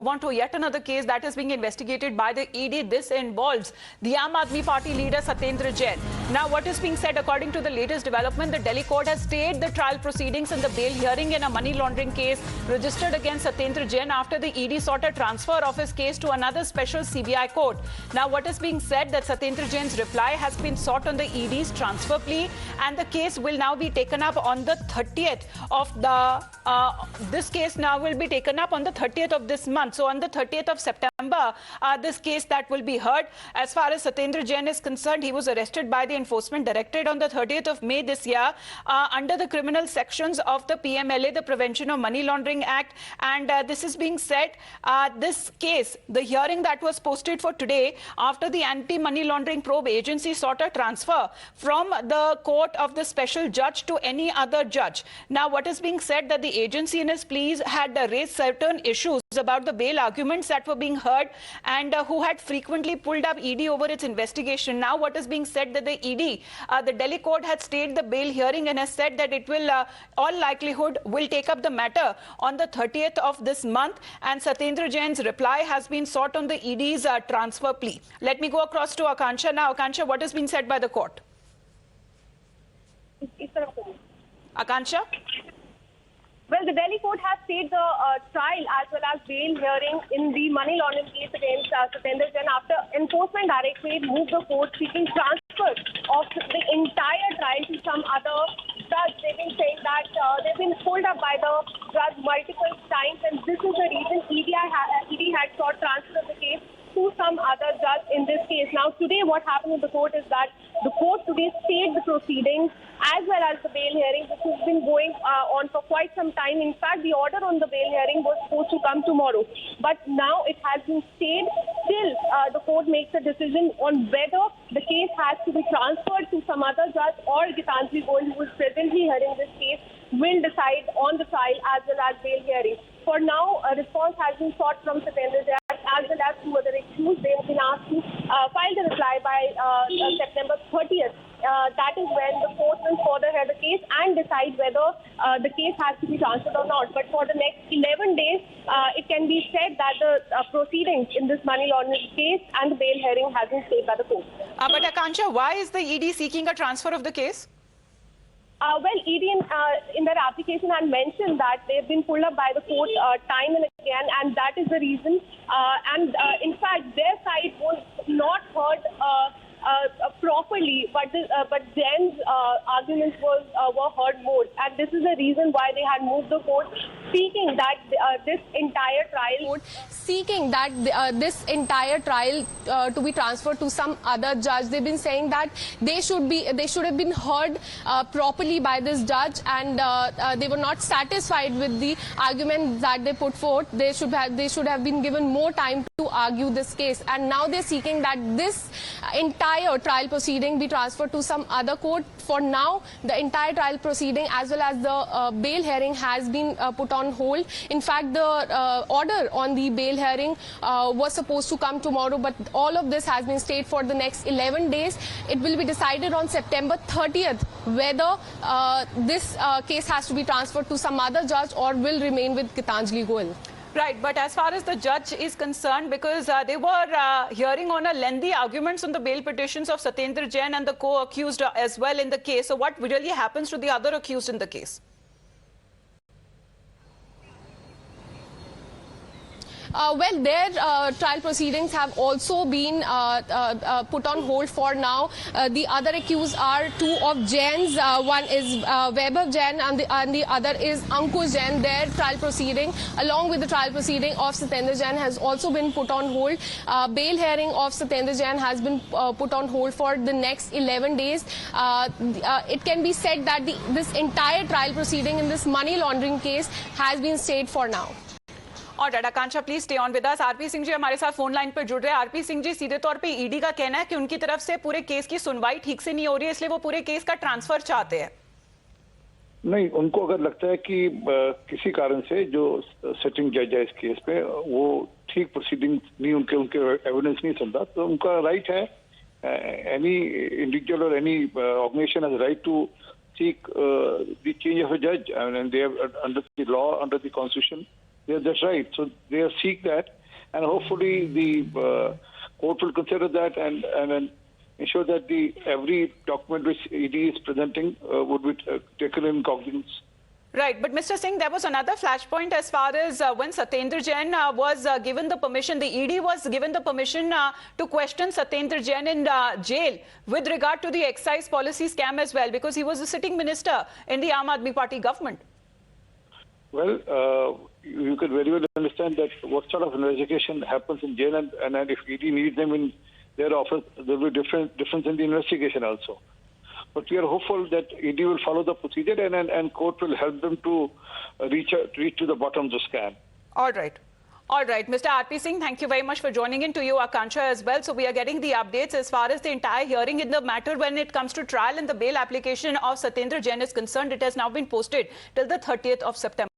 On to yet another case that is being investigated by the ED. This involves the Aam Aadmi Party leader Satyendra Jain. Now, what is being said, according to the latest development, the Delhi court has stayed the trial proceedings in the bail hearing in a money laundering case registered against Satyendra Jain after the ED sought a transfer of his case to another special CBI court. Now, what is being said that Satyendra Jain's reply has been sought on the ED's transfer plea, and the case will now be taken up on the 30th of the. This case now will be taken up on the 30th of this month. So on the 30th of September, this case that will be heard. As far as Satyendra Jain is concerned, he was arrested by the Enforcement Directorate on the 30th of May this year under the criminal sections of the PMLA, the Prevention of Money Laundering Act. And this is being said, this case, the hearing that was posted for today after the Anti-Money Laundering Probe Agency sought a transfer from the court of the special judge to any other judge. Now, what is being said that the agency in its pleas had raised certain issues about the bail arguments that were being heard and who had frequently pulled up ED over its investigation. Now, what is being said that the ED, the Delhi court had stayed the bail hearing and has said that it will, all likelihood, will take up the matter on the 30th of this month, and Satyendra Jain's reply has been sought on the ED's transfer plea. Let me go across to Akansha now. Akansha, what has been said by the court? Akansha? Well, the Delhi court has stayed the trial as well as bail hearing in the money laundering case against Satyendra Jain after Enforcement Directorate moved the court seeking transfer of the entire trial to some other judge. They've been saying that they've been pulled up by the judge multiple times, and this is the reason ED had sought transfer of the case to some other judge in this case. Now, today what happened in the court is that the court today stayed the proceedings as well as the bail hearing, which has been going on for quite some time. In fact, the order on the bail hearing was supposed to come tomorrow, but now it has been stayed till the court makes a decision on whether the case has to be transferred to some other judge, or Gitanjali Goyal, who is presently hearing this case, will decide on the trial as well as bail hearing. For now, a response has been sought from Satyendra Jain as well as two other accused. They have been asked to file the reply by September 30th. That is when the court will further hear the case and decide whether the case has to be transferred or not. But for the next 11 days, it can be said that the proceedings in this money laundering case and the bail hearing has been stayed by the court. But Akansha, why is the ED seeking a transfer of the case? Well, ED in their application had mentioned that they've been pulled up by the court time and again, and that is the reason. In fact, their side was not heard properly, but Jain's arguments were heard more, and this is the reason why they had moved the court, seeking that this entire trial to be transferred to some other judge. They've been saying that they should have been heard properly by this judge, and they were not satisfied with the argument that they put forth. They should have been given more time to argue this case, and now they're seeking that this entire trial proceeding be transferred to some other court. For now, the entire trial proceeding as well as the bail hearing has been put on hold. In fact, the order on the bail hearing was supposed to come tomorrow, but all of this has been stayed for the next 11 days. It will be decided on September 30th whether this case has to be transferred to some other judge or will remain with Gitanjali Goyal. Right, but as far as the judge is concerned, because they were hearing on a lengthy arguments on the bail petitions of Satyendra Jain and the co-accused as well in the case. So what really happens to the other accused in the case? Well, their trial proceedings have also been put on hold for now. The other accused are two of Jain's. One is Vaibhav Jain and the other is Ankush Jain. Their trial proceeding, along with the trial proceeding of Satyendra Jain, has also been put on hold. Bail hearing of Satyendra Jain has been put on hold for the next 11 days. It can be said that this entire trial proceeding in this money laundering case has been stayed for now. और Akanksha please stay on with us. RP Singh ji हमारे साथ phone line पर जुड़ रहे हैं। RP Singh जी, सीधे तौर पे ईडी का कहना है कि उनकी तरफ से पूरे केस की सुनवाई ठीक से नहीं हो रही है, इसलिए वो पूरे केस का ट्रांसफर चाहते हैं। नहीं, उनको अगर लगता है कि किसी कारण से जो सिटिंग जज है इस केस पे वो ठीक प्रोसीडिंग नहीं, उनके एविडेंस नहीं चलता, तो उनका राइट है। एनी इंडिविजुअल और any organisation has right to seek the change of a judge, and they have under the law, under the constitution, That's right. So they seek that, and hopefully the court will consider that and ensure that every document which ED is presenting would be taken in cognizance. Right, but Mr. Singh, there was another flashpoint as far as when Satyendra Jain was given the permission, the ED was given the permission to question Satyendra Jain in jail with regard to the excise policy scam as well, because he was a sitting minister in the Aam Aadmi Party government. Well, you could very well understand that what sort of investigation happens in jail, and if ED needs them in their office, there will be difference in the investigation also. But we are hopeful that ED will follow the procedure and court will help them to reach to the bottom of the scam. All right. All right. Mr. R.P. Singh, thank you very much for joining in. To you, Akansha, as well. So we are getting the updates as far as the entire hearing in the matter when it comes to trial and the bail application of Satyendra Jain is concerned. It has now been posted till the 30th of September.